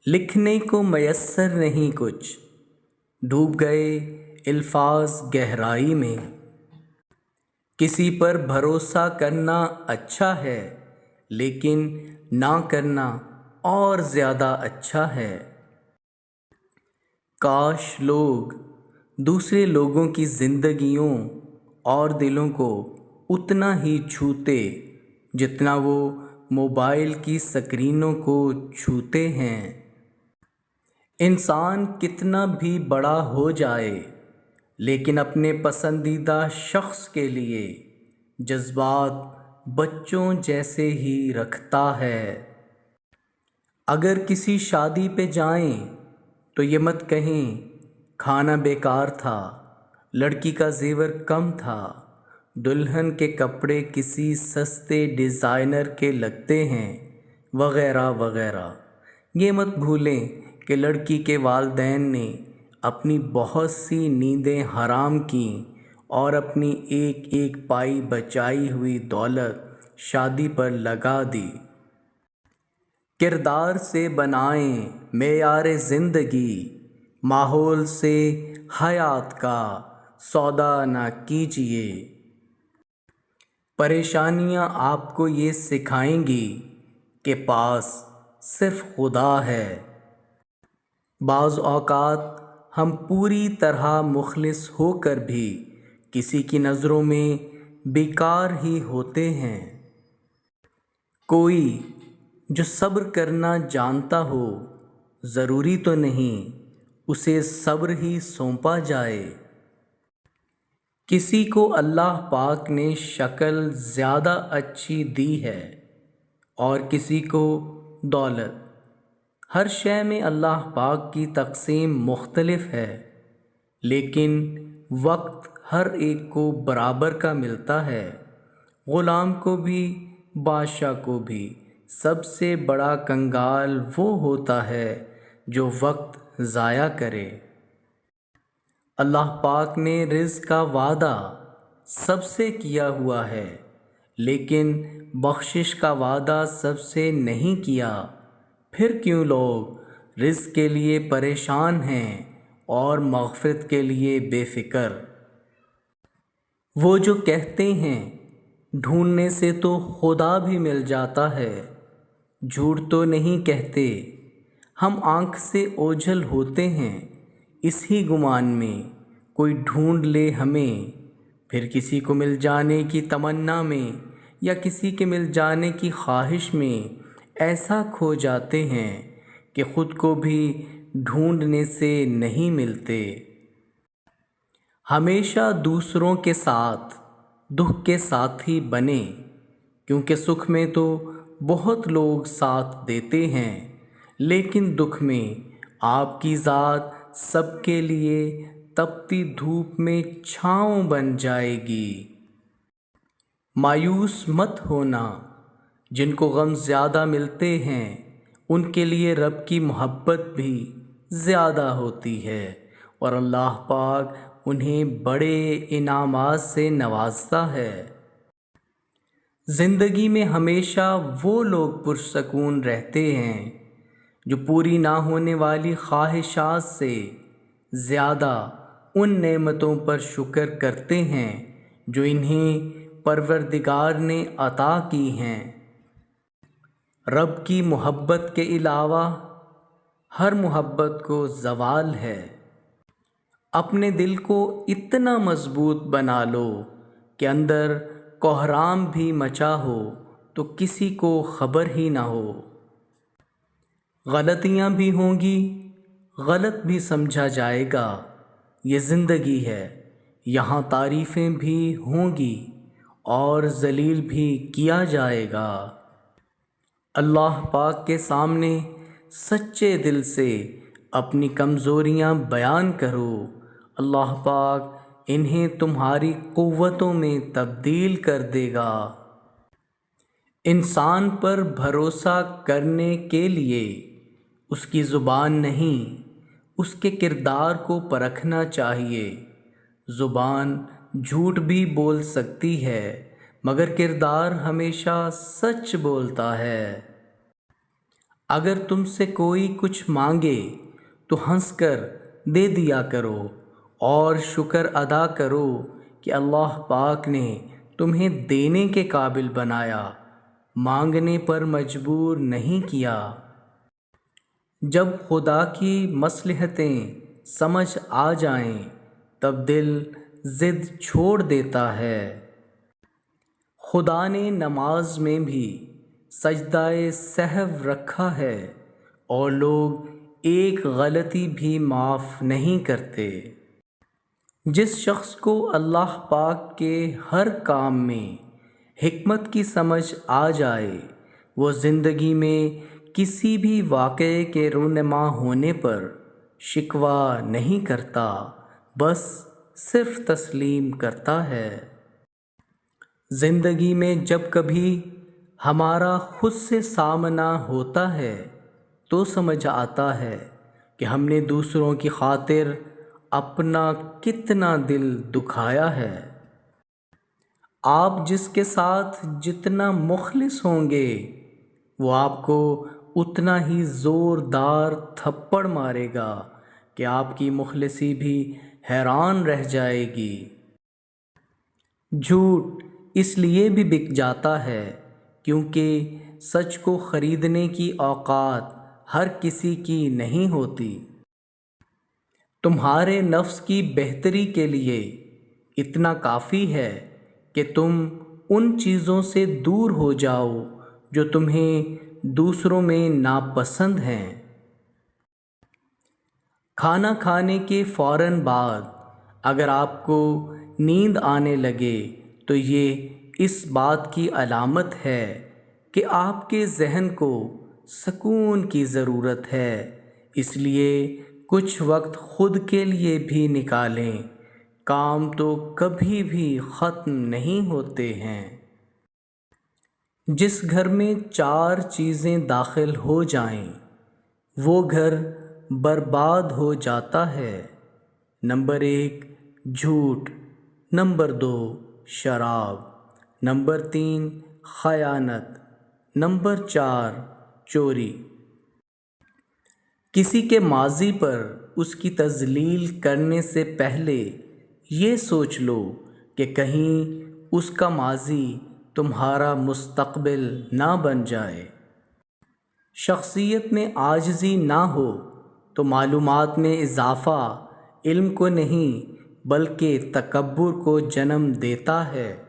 لکھنے کو میسر نہیں کچھ، ڈوب گئے الفاظ گہرائی میں۔ کسی پر بھروسہ کرنا اچھا ہے، لیکن نہ کرنا اور زیادہ اچھا ہے۔ کاش لوگ دوسرے لوگوں کی زندگیوں اور دلوں کو اتنا ہی چھوتے جتنا وہ موبائل کی سکرینوں کو چھوتے ہیں۔ انسان کتنا بھی بڑا ہو جائے، لیکن اپنے پسندیدہ شخص کے لیے جذبات بچوں جیسے ہی رکھتا ہے۔ اگر کسی شادی پہ جائیں تو یہ مت کہیں کھانا بیکار تھا، لڑکی کا زیور کم تھا، دلہن کے کپڑے کسی سستے ڈیزائنر کے لگتے ہیں، وغیرہ وغیرہ۔ یہ مت بھولیں کہ لڑکی کے والدین نے اپنی بہت سی نیندیں حرام کیں اور اپنی ایک ایک پائی بچائی ہوئی دولت شادی پر لگا دی۔ کردار سے بنائیں معیار زندگی، ماحول سے حیات کا سودا نہ کیجیے۔ پریشانیاں آپ کو یہ سکھائیں گی کہ پاس صرف خدا ہے۔ بعض اوقات ہم پوری طرح مخلص ہو کر بھی کسی کی نظروں میں بیکار ہی ہوتے ہیں۔ کوئی جو صبر کرنا جانتا ہو، ضروری تو نہیں اسے صبر ہی سونپا جائے۔ کسی کو اللہ پاک نے شکل زیادہ اچھی دی ہے اور کسی کو دولت۔ ہر شے میں اللہ پاک کی تقسیم مختلف ہے، لیکن وقت ہر ایک کو برابر کا ملتا ہے۔ غلام کو بھی بادشاہ کو بھی سب سے بڑا کنگال وہ ہوتا ہے جو وقت ضائع کرے۔ اللہ پاک نے رزق کا وعدہ سب سے کیا ہوا ہے، لیکن بخشش کا وعدہ سب سے نہیں کیا۔ پھر کیوں لوگ رزق کے لیے پریشان ہیں اور مغفرت کے لیے بے فکر؟ وہ جو کہتے ہیں ڈھونڈنے سے تو خدا بھی مل جاتا ہے، جھوٹ تو نہیں کہتے۔ ہم آنکھ سے اوجھل ہوتے ہیں اس ہی گمان میں کوئی ڈھونڈ لے ہمیں، پھر کسی کو مل جانے کی تمنا میں یا کسی کے مل جانے کی خواہش میں ایسا کھو جاتے ہیں کہ خود کو بھی ڈھونڈنے سے نہیں ملتے۔ ہمیشہ دوسروں کے ساتھ دکھ کے ساتھی بنیں، کیونکہ سکھ میں تو بہت لوگ ساتھ دیتے ہیں، لیکن دکھ میں آپ کی ذات سب کے لیے تپتی دھوپ میں چھاؤں بن جائے گی۔ مایوس مت ہونا، جن کو غم زیادہ ملتے ہیں ان کے لیے رب کی محبت بھی زیادہ ہوتی ہے، اور اللہ پاک انہیں بڑے انعامات سے نوازتا ہے۔ زندگی میں ہمیشہ وہ لوگ پرسکون رہتے ہیں جو پوری نہ ہونے والی خواہشات سے زیادہ ان نعمتوں پر شکر کرتے ہیں جو انہیں پروردگار نے عطا کی ہیں۔ رب کی محبت کے علاوہ ہر محبت کو زوال ہے۔ اپنے دل کو اتنا مضبوط بنا لو کہ اندر کوہرام بھی مچا ہو تو کسی کو خبر ہی نہ ہو۔ غلطیاں بھی ہوں گی، غلط بھی سمجھا جائے گا، یہ زندگی ہے۔ یہاں تعریفیں بھی ہوں گی اور ذلیل بھی کیا جائے گا۔ اللہ پاک کے سامنے سچے دل سے اپنی کمزوریاں بیان کرو، اللہ پاک انہیں تمہاری قوتوں میں تبدیل کر دے گا۔ انسان پر بھروسہ کرنے کے لیے اس کی زبان نہیں، اس کے کردار کو پرکھنا چاہیے۔ زبان جھوٹ بھی بول سکتی ہے، مگر کردار ہمیشہ سچ بولتا ہے۔ اگر تم سے کوئی کچھ مانگے تو ہنس کر دے دیا کرو اور شکر ادا کرو کہ اللہ پاک نے تمہیں دینے کے قابل بنایا، مانگنے پر مجبور نہیں کیا۔ جب خدا کی مصلحتیں سمجھ آ جائیں تب دل ضد چھوڑ دیتا ہے۔ خدا نے نماز میں بھی سجدہ سہو رکھا ہے اور لوگ ایک غلطی بھی معاف نہیں کرتے۔ جس شخص کو اللہ پاک کے ہر کام میں حکمت کی سمجھ آ جائے وہ زندگی میں کسی بھی واقعے کے رونما ہونے پر شکوہ نہیں کرتا، بس صرف تسلیم کرتا ہے۔ زندگی میں جب کبھی ہمارا خود سے سامنا ہوتا ہے تو سمجھ آتا ہے کہ ہم نے دوسروں کی خاطر اپنا کتنا دل دکھایا ہے۔ آپ جس کے ساتھ جتنا مخلص ہوں گے وہ آپ کو اتنا ہی زوردار تھپڑ مارے گا کہ آپ کی مخلصی بھی حیران رہ جائے گی۔ جھوٹ اس لیے بھی بک جاتا ہے کیونکہ سچ کو خریدنے کی اوقات ہر کسی کی نہیں ہوتی۔ تمہارے نفس کی بہتری کے لیے اتنا کافی ہے کہ تم ان چیزوں سے دور ہو جاؤ جو تمہیں دوسروں میں ناپسند ہیں۔ کھانا کھانے کے فوراً بعد اگر آپ کو نیند آنے لگے تو یہ اس بات کی علامت ہے کہ آپ کے ذہن کو سکون کی ضرورت ہے، اس لیے کچھ وقت خود کے لیے بھی نکالیں، کام تو کبھی بھی ختم نہیں ہوتے ہیں۔ جس گھر میں 4 چیزیں داخل ہو جائیں وہ گھر برباد ہو جاتا ہے۔ نمبر 1 جھوٹ، نمبر 2 شراب، نمبر 3 خیانت، نمبر 4 چوری۔ کسی کے ماضی پر اس کی تذلیل کرنے سے پہلے یہ سوچ لو کہ کہیں اس کا ماضی تمہارا مستقبل نہ بن جائے۔ شخصیت میں عاجزی نہ ہو تو معلومات میں اضافہ علم کو نہیں بلکہ تکبر کو جنم دیتا ہے۔